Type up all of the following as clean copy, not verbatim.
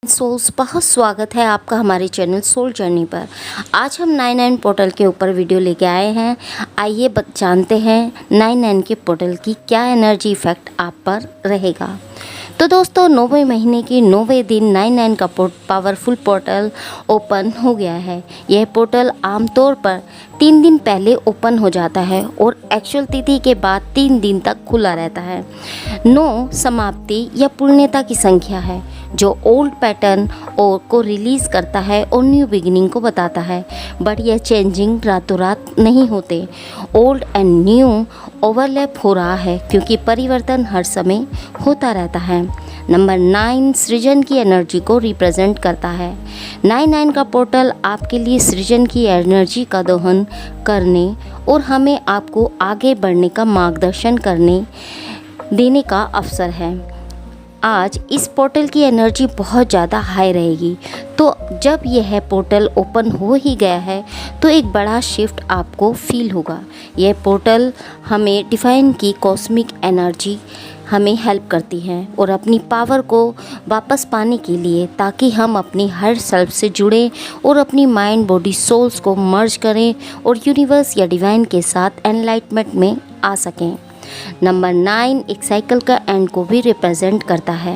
Souls, बहुत स्वागत है आपका हमारे चैनल सोल जर्नी पर। आज हम 99 पोर्टल के ऊपर वीडियो लेके आए हैं। आइए जानते हैं 99 के पोर्टल की क्या एनर्जी इफेक्ट आप पर रहेगा। तो दोस्तों, 9वें महीने की 9वें दिन 99 का पावरफुल पोर्टल ओपन हो गया है। यह पोर्टल आमतौर पर 3 दिन पहले ओपन हो जाता है और एक्चुअल तिथि के बाद 3 दिन तक खुला रहता है। 9 समाप्ति या पूर्णता की संख्या है जो ओल्ड पैटर्न को रिलीज़ करता है और न्यू बिगिनिंग को बताता है। बट यह चेंजिंग रातों रात नहीं होते। ओल्ड एंड न्यू ओवरलैप हो रहा है क्योंकि परिवर्तन हर समय होता रहता है। नंबर 9 सृजन की एनर्जी को रिप्रेजेंट करता है। 99 का पोर्टल आपके लिए सृजन की एनर्जी का दोहन करने और हमें आपको आगे बढ़ने का मार्गदर्शन देने का अवसर है। आज इस पोर्टल की एनर्जी बहुत ज़्यादा हाई रहेगी। तो जब यह पोर्टल ओपन हो ही गया है तो एक बड़ा शिफ्ट आपको फील होगा। यह पोर्टल हमें डिवाइन की कॉस्मिक एनर्जी हमें हेल्प करती है और अपनी पावर को वापस पाने के लिए, ताकि हम अपनी हर सेल्फ से जुड़ें और अपनी माइंड बॉडी सोल्स को मर्ज करें और यूनिवर्स या डिवाइन के साथ एनलाइटमेंट में आ सकें। नंबर 9 एक साइकिल का एंड को भी रिप्रेजेंट करता है।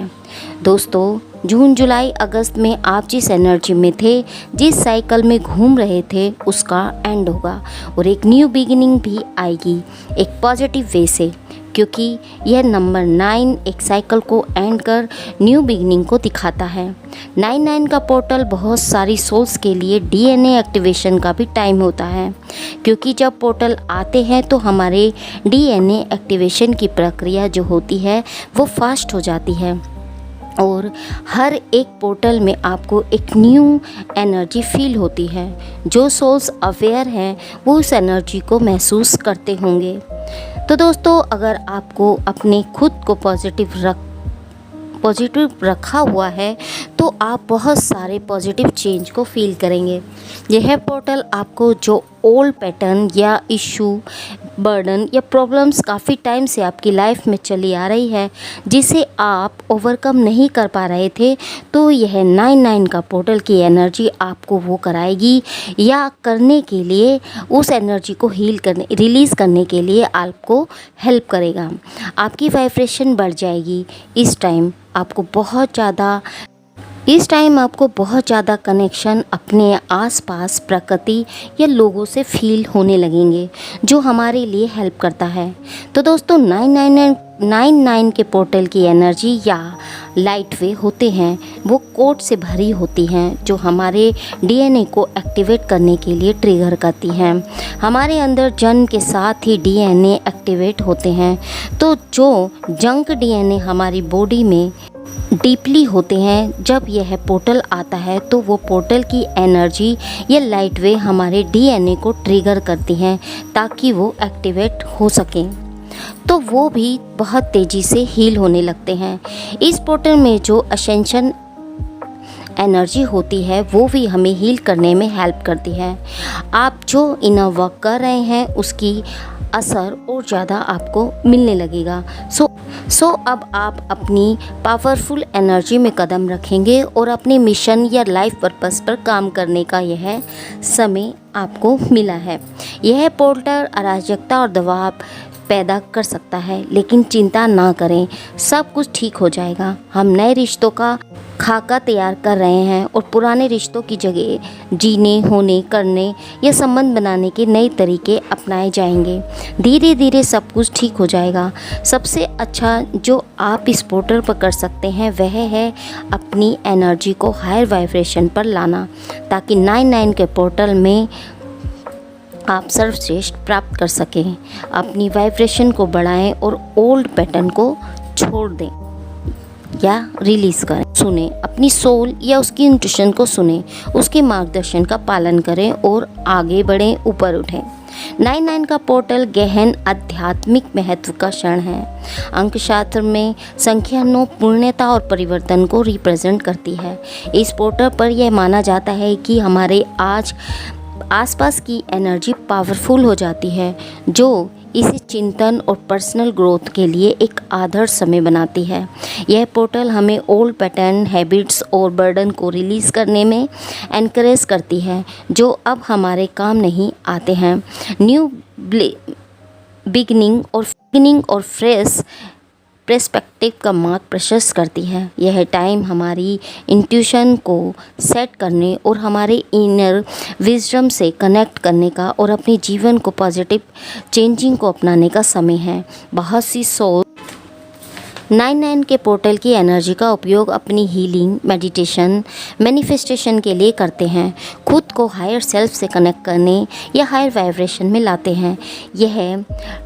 दोस्तों, जून जुलाई अगस्त में आप जिस एनर्जी में थे, जिस साइकिल में घूम रहे थे, उसका एंड होगा और एक न्यू बिगिनिंग भी आएगी, एक पॉजिटिव वे से, क्योंकि यह नंबर 9 एक साइकिल को एंड कर न्यू बिगिनिंग को दिखाता है। 99 का पोर्टल बहुत सारी सोल्स के लिए डीएनए एक्टिवेशन का भी टाइम होता है, क्योंकि जब पोर्टल आते हैं तो हमारे डीएनए एक्टिवेशन की प्रक्रिया जो होती है वो फास्ट हो जाती है और हर एक पोर्टल में आपको एक न्यू एनर्जी फील होती है। जो सोल्स अवेयर हैं वो उस एनर्जी को महसूस करते होंगे। तो दोस्तों, अगर आपको अपने खुद को पॉजिटिव रखा हुआ है तो आप बहुत सारे पॉजिटिव चेंज को फील करेंगे। यह पोर्टल आपको जो ओल्ड पैटर्न या इशू, बर्डन या प्रॉब्लम्स काफ़ी टाइम से आपकी लाइफ में चली आ रही है, जिसे आप ओवरकम नहीं कर पा रहे थे, तो यह 99 का पोर्टल की एनर्जी आपको वो कराएगी या करने के लिए, उस एनर्जी को रिलीज़ करने के लिए आपको हेल्प करेगा। आपकी वाइब्रेशन बढ़ जाएगी। इस टाइम आपको बहुत ज़्यादा कनेक्शन अपने आसपास प्रकृति या लोगों से फील होने लगेंगे, जो हमारे लिए हेल्प करता है। तो दोस्तों, 99 के पोर्टल की एनर्जी या लाइट वे होते हैं, वो कोड से भरी होती हैं, जो हमारे डीएनए को एक्टिवेट करने के लिए ट्रिगर करती हैं। हमारे अंदर जन्म के साथ ही डीएनए एक्टिवेट होते हैं। तो जो जंक डीएनए हमारी बॉडी में डीपली होते हैं, जब यह पोर्टल आता है तो वो पोर्टल की एनर्जी या लाइट वे हमारे डीएनए को ट्रिगर करती हैं ताकि वो एक्टिवेट हो सकें, तो वो भी बहुत तेज़ी से हील होने लगते हैं। इस पोर्टल में जो असेंशन एनर्जी होती है वो भी हमें हील करने में हेल्प करती है। आप जो इनर वर्क कर रहे हैं उसकी असर और ज़्यादा आपको मिलने लगेगा। सो अब आप अपनी पावरफुल एनर्जी में कदम रखेंगे और अपने मिशन या लाइफ पर्पस पर काम करने का यह समय आपको मिला है। यह पोर्टल अराजकता और दबाव पैदा कर सकता है, लेकिन चिंता ना करें, सब कुछ ठीक हो जाएगा। हम नए रिश्तों का खाका तैयार कर रहे हैं और पुराने रिश्तों की जगह जीने, होने, करने या संबंध बनाने के नए तरीके अपनाए जाएंगे। धीरे धीरे सब कुछ ठीक हो जाएगा। सबसे अच्छा जो आप इस पोर्टल पर कर सकते हैं वह है अपनी एनर्जी को हायर वाइब्रेशन पर लाना, ताकि 99 के पोर्टल में आप सर्वश्रेष्ठ प्राप्त कर सकें। अपनी वाइब्रेशन को बढ़ाएं और ओल्ड पैटर्न को छोड़ दें या रिलीज़ करें। सुने अपनी सोल या उसकी इंट्यूशन को सुने, उसके मार्गदर्शन का पालन करें और आगे बढ़ें, ऊपर उठें। 99 का पोर्टल गहन आध्यात्मिक महत्व का क्षण है। अंकशास्त्र में संख्या 9 पूर्णता और परिवर्तन को रिप्रेजेंट करती है। इस पोर्टल पर यह माना जाता है कि हमारे आसपास की एनर्जी पावरफुल हो जाती है, जो इसे चिंतन और पर्सनल ग्रोथ के लिए एक आदर्श समय बनाती है। यह पोर्टल हमें ओल्ड पैटर्न, हैबिट्स और बर्डन को रिलीज़ करने में एनकरेज करती है जो अब हमारे काम नहीं आते हैं। न्यू बिगिनिंग और फ्रेश पर्सपेक्टिव का मार्ग प्रशस्त करती है। यह टाइम हमारी इंट्यूशन को सेट करने और हमारे इनर विजडम से कनेक्ट करने का और अपने जीवन को पॉजिटिव चेंजिंग को अपनाने का समय है। बहुत सी सोल 99 के पोर्टल की एनर्जी का उपयोग अपनी हीलिंग, मेडिटेशन, मैनिफेस्टेशन के लिए करते हैं, खुद को हायर सेल्फ से कनेक्ट करने या हायर वाइब्रेशन में लाते हैं। यह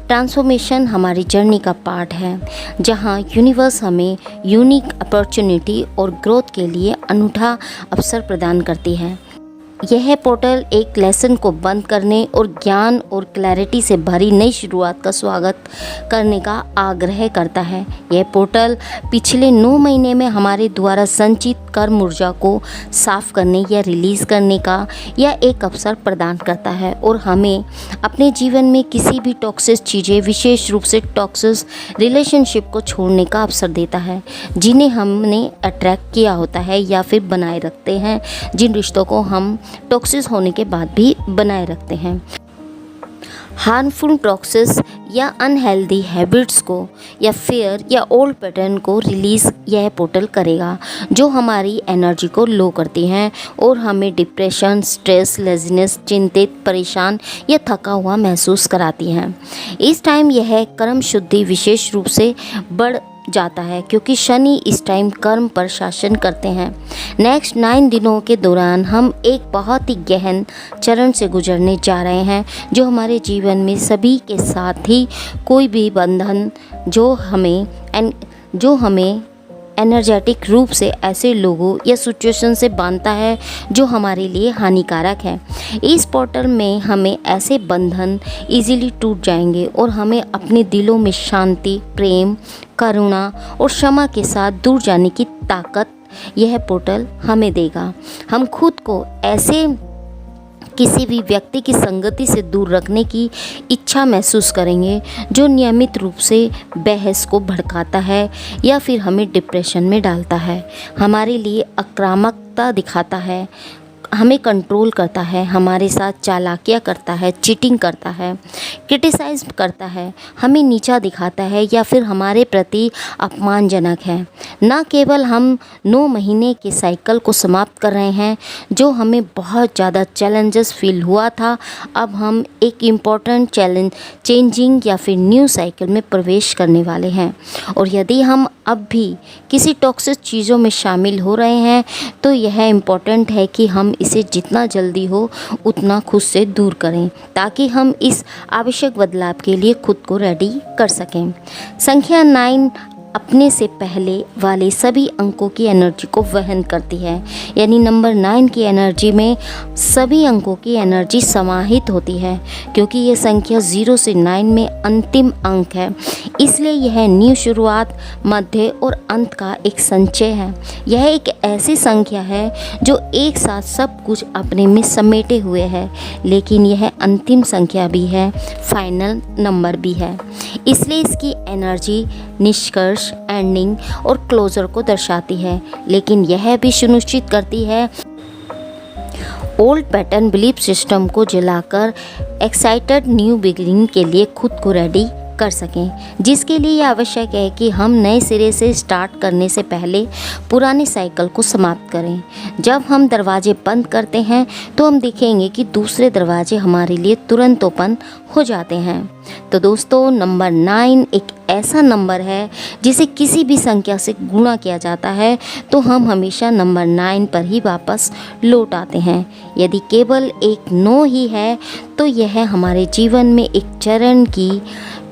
ट्रांसफॉर्मेशन हमारी जर्नी का पार्ट है जहां यूनिवर्स हमें यूनिक अपॉर्चुनिटी और ग्रोथ के लिए अनूठा अवसर प्रदान करती है। यह पोर्टल एक लेसन को बंद करने और ज्ञान और क्लैरिटी से भरी नई शुरुआत का स्वागत करने का आग्रह करता है। यह पोर्टल पिछले 9 महीने में हमारे द्वारा संचित कर्म ऊर्जा को साफ करने या रिलीज़ करने का यह एक अवसर प्रदान करता है और हमें अपने जीवन में किसी भी टॉक्सिक चीज़ें, विशेष रूप से टॉक्सिक रिलेशनशिप को छोड़ने का अवसर देता है जिन्हें हमने अट्रैक्ट किया होता है या फिर बनाए रखते हैं, जिन रिश्तों को हम टॉक्सिस होने के बाद भी बनाए रखते हैं। हार्मफुल टॉक्सिस या अनहेल्दी हैबिट्स को या फियर या ओल्ड पैटर्न को रिलीज़ यह पोर्टल करेगा जो हमारी एनर्जी को लो करती हैं और हमें डिप्रेशन, स्ट्रेस, लेजीनेस, चिंतित, परेशान या थका हुआ महसूस कराती हैं। इस टाइम यह कर्म शुद्धि विशेष रूप से बढ़ जाता है क्योंकि शनि इस टाइम कर्म पर शासन करते हैं। नेक्स्ट 9 दिनों के दौरान हम एक बहुत ही गहन चरण से गुजरने जा रहे हैं जो हमारे जीवन में सभी के साथ ही कोई भी बंधन जो हमें एनर्जेटिक रूप से ऐसे लोगों या सिचुएशन से बांधता है जो हमारे लिए हानिकारक है। इस पोर्टल में हमें ऐसे बंधन इजीली टूट जाएंगे और हमें अपने दिलों में शांति, प्रेम, करुणा और क्षमा के साथ दूर जाने की ताकत यह पोर्टल हमें देगा। हम खुद को ऐसे किसी भी व्यक्ति की संगति से दूर रखने की इच्छा महसूस करेंगे जो नियमित रूप से बहस को भड़काता है या फिर हमें डिप्रेशन में डालता है, हमारे लिए आक्रामकता दिखाता है, हमें कंट्रोल करता है, हमारे साथ चालाकियाँ करता है, चीटिंग करता है, क्रिटिसाइज करता है, हमें नीचा दिखाता है या फिर हमारे प्रति अपमानजनक है। न केवल हम 9 महीने के साइकिल को समाप्त कर रहे हैं जो हमें बहुत ज़्यादा चैलेंजेस फील हुआ था, अब हम एक इम्पॉर्टेंट चेंजिंग या फिर न्यू साइकिल में प्रवेश करने वाले हैं। और यदि हम अब भी किसी टॉक्सिक चीज़ों में शामिल हो रहे हैं तो यह इम्पॉर्टेंट है कि हम इसे जितना जल्दी हो उतना खुद से दूर करें ताकि हम इस आवश्यक बदलाव के लिए खुद को रेडी कर सकें। संख्या 9 अपने से पहले वाले सभी अंकों की एनर्जी को वहन करती है, यानी नंबर 9 की एनर्जी में सभी अंकों की एनर्जी समाहित होती है क्योंकि ये संख्या 0 से 9 में अंतिम अंक है, इसलिए यह न्यू शुरुआत, मध्य और अंत का एक संचय है। यह एक ऐसी संख्या है जो एक साथ सब कुछ अपने में समेटे हुए है, लेकिन यह अंतिम संख्या भी है, फाइनल नंबर भी है, इसलिए इसकी एनर्जी निष्कर्ष, एंडिंग और क्लोजर को दर्शाती है, लेकिन यह भी सुनिश्चित करती है ओल्ड पैटर्न बिलीफ सिस्टम को जलाकर एक्साइटेड न्यू बिगिनिंग के लिए खुद को रेडी कर सकें, जिसके लिए यह आवश्यक है कि हम नए सिरे से स्टार्ट करने से पहले पुराने साइकिल को समाप्त करें। जब हम दरवाजे बंद करते हैं तो हम देखेंगे कि दूसरे दरवाजे हमारे लिए तुरंत ओपन हो जाते हैं। तो दोस्तों, नंबर 9 एक ऐसा नंबर है जिसे किसी भी संख्या से गुणा किया जाता है तो हम हमेशा नंबर 9 पर ही वापस लौट आते हैं। यदि केवल एक 9 ही है तो यह हमारे जीवन में एक चरण की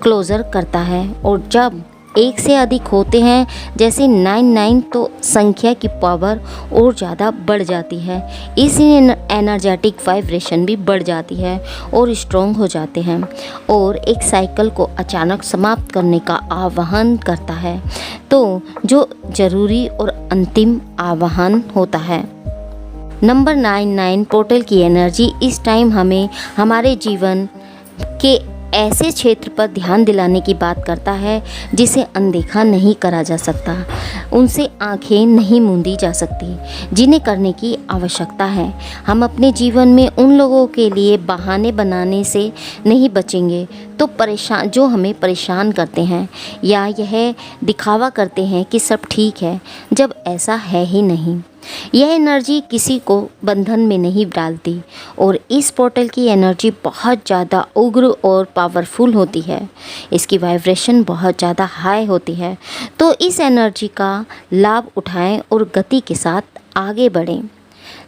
क्लोजर करता है, और जब एक से अधिक होते हैं जैसे 99 तो संख्या की पावर और ज़्यादा बढ़ जाती है, इसलिए एनर्जेटिक वाइब्रेशन भी बढ़ जाती है और स्ट्रॉन्ग हो जाते हैं और एक साइकिल को अचानक समाप्त करने का आह्वान करता है, तो जो ज़रूरी और अंतिम आह्वान होता है। नंबर 99 पोर्टल की एनर्जी इस टाइम हमें हमारे जीवन के ऐसे क्षेत्र पर ध्यान दिलाने की बात करता है जिसे अनदेखा नहीं करा जा सकता, उनसे आंखें नहीं मूंदी जा सकती, जिन्हें करने की आवश्यकता है। हम अपने जीवन में उन लोगों के लिए बहाने बनाने से नहीं बचेंगे जो हमें परेशान करते हैं या यह दिखावा करते हैं कि सब ठीक है, जब ऐसा है ही नहीं। यह एनर्जी किसी को बंधन में नहीं डालती और इस पोर्टल की एनर्जी बहुत ज़्यादा उग्र और पावरफुल होती है। इसकी वाइब्रेशन बहुत ज़्यादा हाई होती है, तो इस एनर्जी का लाभ उठाएं और गति के साथ आगे बढ़ें।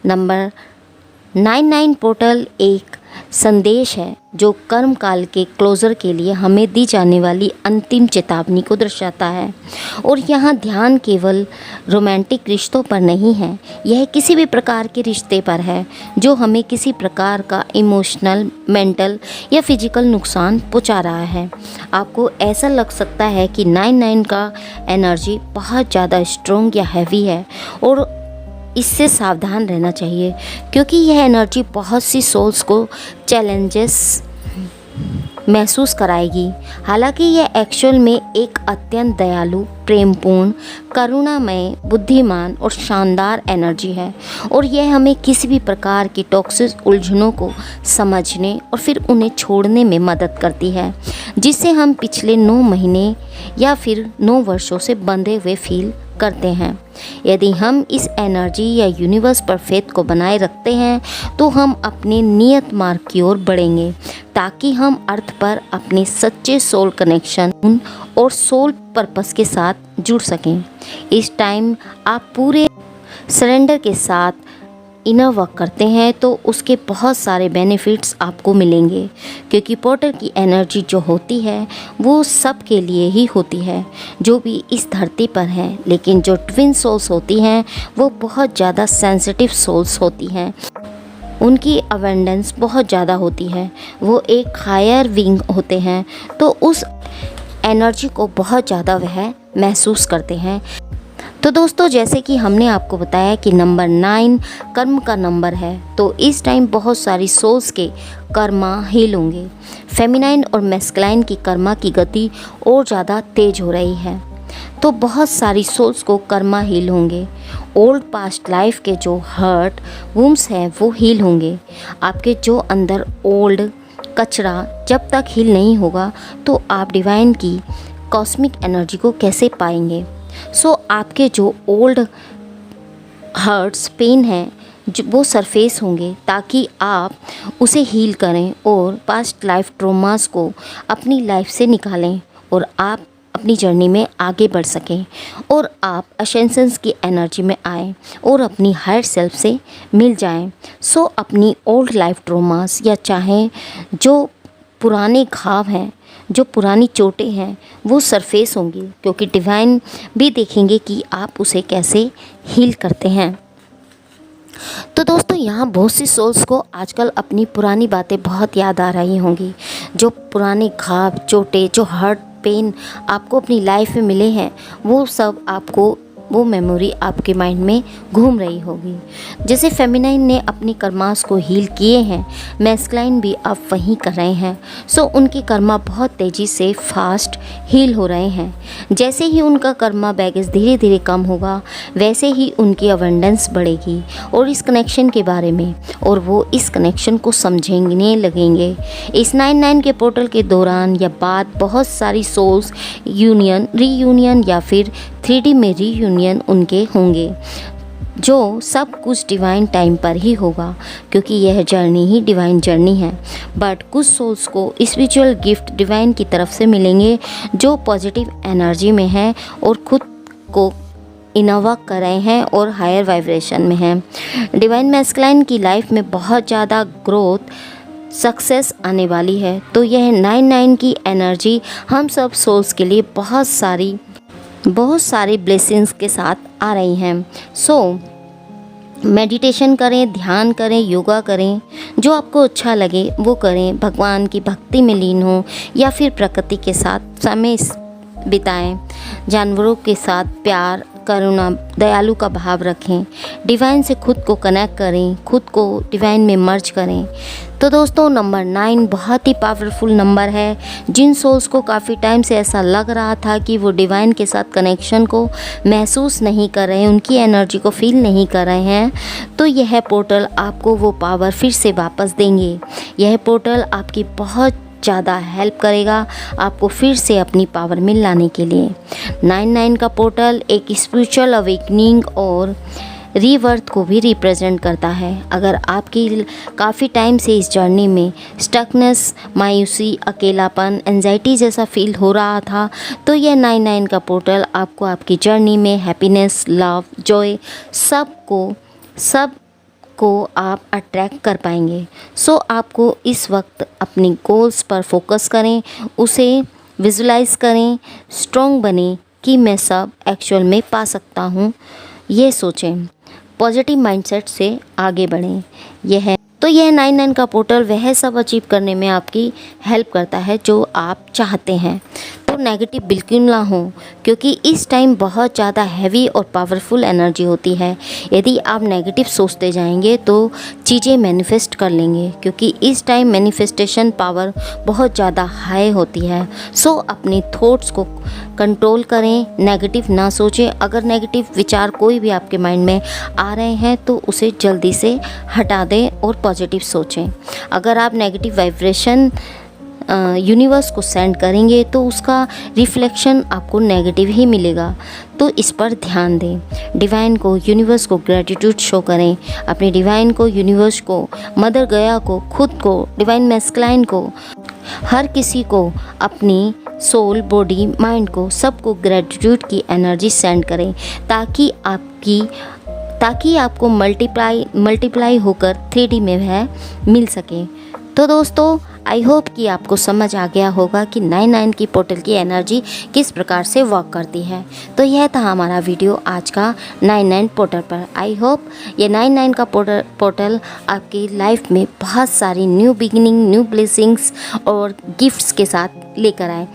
नंबर 99 पोर्टल एक संदेश है जो कर्म काल के क्लोज़र के लिए हमें दी जाने वाली अंतिम चेतावनी को दर्शाता है। और यहाँ ध्यान केवल रोमांटिक रिश्तों पर नहीं है, यह किसी भी प्रकार के रिश्ते पर है जो हमें किसी प्रकार का इमोशनल, मेंटल या फिजिकल नुकसान पहुँचा रहा है। आपको ऐसा लग सकता है कि 99 का एनर्जी बहुत ज़्यादा स्ट्रॉन्ग या हैवी है और इससे सावधान रहना चाहिए, क्योंकि यह एनर्जी बहुत सी सोल्स को चैलेंजेस महसूस कराएगी। हालांकि यह एक्चुअल में एक अत्यंत दयालु, प्रेमपूर्ण, करुणामय, बुद्धिमान और शानदार एनर्जी है और यह हमें किसी भी प्रकार की टॉक्सिक उलझनों को समझने और फिर उन्हें छोड़ने में मदद करती है, जिससे हम पिछले 9 महीने या फिर 9 वर्षों से बंधे हुए फील करते हैं। यदि हम इस एनर्जी या यूनिवर्स पर फेथ को बनाए रखते हैं तो हम अपने नियत मार्ग की ओर बढ़ेंगे, ताकि हम अर्थ पर अपने सच्चे सोल कनेक्शन और सोल पर्पस के साथ जुड़ सकें। इस टाइम आप पूरे सरेंडर के साथ इनर वर्क करते हैं तो उसके बहुत सारे बेनिफिट्स आपको मिलेंगे, क्योंकि पोर्टल की एनर्जी जो होती है वो सब के लिए ही होती है जो भी इस धरती पर हैं। लेकिन जो ट्विन सोल्स होती हैं वो बहुत ज़्यादा सेंसिटिव सोल्स होती हैं, उनकी अवेंडेंस बहुत ज़्यादा होती है, वो एक हायर विंग होते हैं, तो उस एनर्जी को बहुत ज़्यादा वह महसूस करते हैं। तो दोस्तों, जैसे कि हमने आपको बताया कि नंबर 9 कर्म का नंबर है, तो इस टाइम बहुत सारी सोल्स के कर्मा हील होंगे। फेमिनाइन और मैस्कुलाइन की कर्मा की गति और ज़्यादा तेज हो रही है, तो बहुत सारी सोल्स को कर्मा हील होंगे। ओल्ड पास्ट लाइफ के जो हर्ट वुम्स हैं वो हील होंगे। आपके जो अंदर ओल्ड कचरा जब तक हील नहीं होगा तो आप डिवाइन की कॉस्मिक एनर्जी को कैसे पाएंगे। आपके जो ओल्ड हर्ट्स, पेन हैं वो सरफेस होंगे, ताकि आप उसे हील करें और पास्ट लाइफ ट्रॉमास को अपनी लाइफ से निकालें और आप अपनी जर्नी में आगे बढ़ सकें और आप असेंशंस की एनर्जी में आएँ और अपनी हायर सेल्फ से मिल जाएं। अपनी ओल्ड लाइफ ट्रॉमास या चाहे जो पुराने घाव हैं, जो पुरानी चोटें हैं, वो सरफेस होंगी, क्योंकि डिवाइन भी देखेंगे कि आप उसे कैसे हील करते हैं। तो दोस्तों, यहाँ बहुत सी सोल्स को आजकल अपनी पुरानी बातें बहुत याद आ रही होंगी। जो पुराने घाव, चोटें, जो हर्ट, पेन आपको अपनी लाइफ में मिले हैं, वो सब आपको, वो मेमोरी आपके माइंड में घूम रही होगी। जैसे फेमिनाइन ने अपनी कर्मास को हील किए हैं, मैस्कुलाइन भी अब वहीं कर रहे हैं। उनके कर्मा बहुत तेज़ी से फास्ट हील हो रहे हैं। जैसे ही उनका कर्मा बैगेज धीरे धीरे कम होगा, वैसे ही उनकी अवेंडेंस बढ़ेगी और इस कनेक्शन के बारे में, और वो इस कनेक्शन को समझने लगेंगे। इस 99 के पोर्टल के दौरान या बाद बहुत सारी सोल्स रीयूनियन या फिर 3D में रीयूनियन उनके होंगे, जो सब कुछ डिवाइन टाइम पर ही होगा, क्योंकि यह जर्नी ही डिवाइन जर्नी है। बट कुछ सोल्स को स्पिरिचुअल गिफ्ट डिवाइन की तरफ से मिलेंगे जो पॉजिटिव एनर्जी में हैं और खुद को इनोवा कर रहे हैं और हायर वाइब्रेशन में हैं। डिवाइन मैस्कुलाइन की लाइफ में बहुत ज़्यादा ग्रोथ, सक्सेस आने वाली है, तो यह 99 की एनर्जी हम सब सोल्स के लिए बहुत सारी ब्लेसिंग्स के साथ आ रही हैं। मेडिटेशन करें, ध्यान करें, योगा करें, जो आपको अच्छा लगे वो करें। भगवान की भक्ति में लीन हो या फिर प्रकृति के साथ समय बिताएं। जानवरों के साथ प्यार करुणा, दयालु का भाव रखें, डिवाइन से खुद को कनेक्ट करें, खुद को डिवाइन में मर्ज करें। तो दोस्तों नंबर 9 बहुत ही पावरफुल नंबर है। जिन सोल्स को काफ़ी टाइम से ऐसा लग रहा था कि वो डिवाइन के साथ कनेक्शन को महसूस नहीं कर रहे हैं, उनकी एनर्जी को फील नहीं कर रहे हैं, तो यह पोर्टल आपको वो पावर फिर से वापस देंगे। यह पोर्टल आपकी बहुत ज़्यादा हेल्प करेगा आपको फिर से अपनी पावर में लाने के लिए। 9 का पोर्टल एक स्पिरिचुअल अवेकनिंग और रीबर्थ को भी रिप्रेजेंट करता है। अगर आपकी काफ़ी टाइम से इस जर्नी में स्टकनेस, मायूसी, अकेलापन, एंजाइटी जैसा फील हो रहा था, तो यह 9 का पोर्टल आपको आपकी जर्नी में हैप्पीनेस, लव, जॉय सब को आप अट्रैक्ट कर पाएंगे। सो आपको इस वक्त अपनी गोल्स पर फोकस करें, उसे विजुलाइज करें, स्ट्रॉन्ग बने कि मैं सब एक्चुअल में पा सकता हूँ, ये सोचें। पॉजिटिव माइंडसेट से आगे बढ़ें। यह 9 का पोर्टल वह सब अचीव करने में आपकी हेल्प करता है जो आप चाहते हैं। तो नेगेटिव बिल्कुल ना हो, क्योंकि इस टाइम बहुत ज़्यादा हैवी और पावरफुल एनर्जी होती है। यदि आप नेगेटिव सोचते जाएंगे तो चीज़ें मैनिफेस्ट कर लेंगे, क्योंकि इस टाइम मैनिफेस्टेशन पावर बहुत ज़्यादा हाई होती है। सो अपने थॉट्स को कंट्रोल करें, नेगेटिव ना सोचें। अगर नेगेटिव विचार कोई भी आपके माइंड में आ रहे हैं तो उसे जल्दी से हटा दें और पॉजिटिव सोचें। अगर आप नेगेटिव वाइब्रेशन यूनिवर्स को सेंड करेंगे तो उसका रिफ्लेक्शन आपको नेगेटिव ही मिलेगा। तो इस पर ध्यान दें। डिवाइन को, यूनिवर्स को ग्रेटिट्यूड शो करें। अपने डिवाइन को, यूनिवर्स को, मदर गया को, खुद को, डिवाइन मैस्कुलाइन को, हर किसी को, अपनी सोल, बॉडी, माइंड को, सबको ग्रेटिट्यूड की एनर्जी सेंड करें ताकि आपको मल्टीप्लाई होकर 3D में वह मिल सके। तो दोस्तों आई होप कि आपको समझ आ गया होगा कि 9 की पोर्टल की एनर्जी किस प्रकार से वर्क करती है। तो यह था हमारा वीडियो आज का 9 पोर्टल पर। आई होप ये 9 का पोर्टल आपकी लाइफ में बहुत सारी न्यू बिगिनिंग, न्यू ब्लेसिंग्स और गिफ्ट्स के साथ लेकर आए।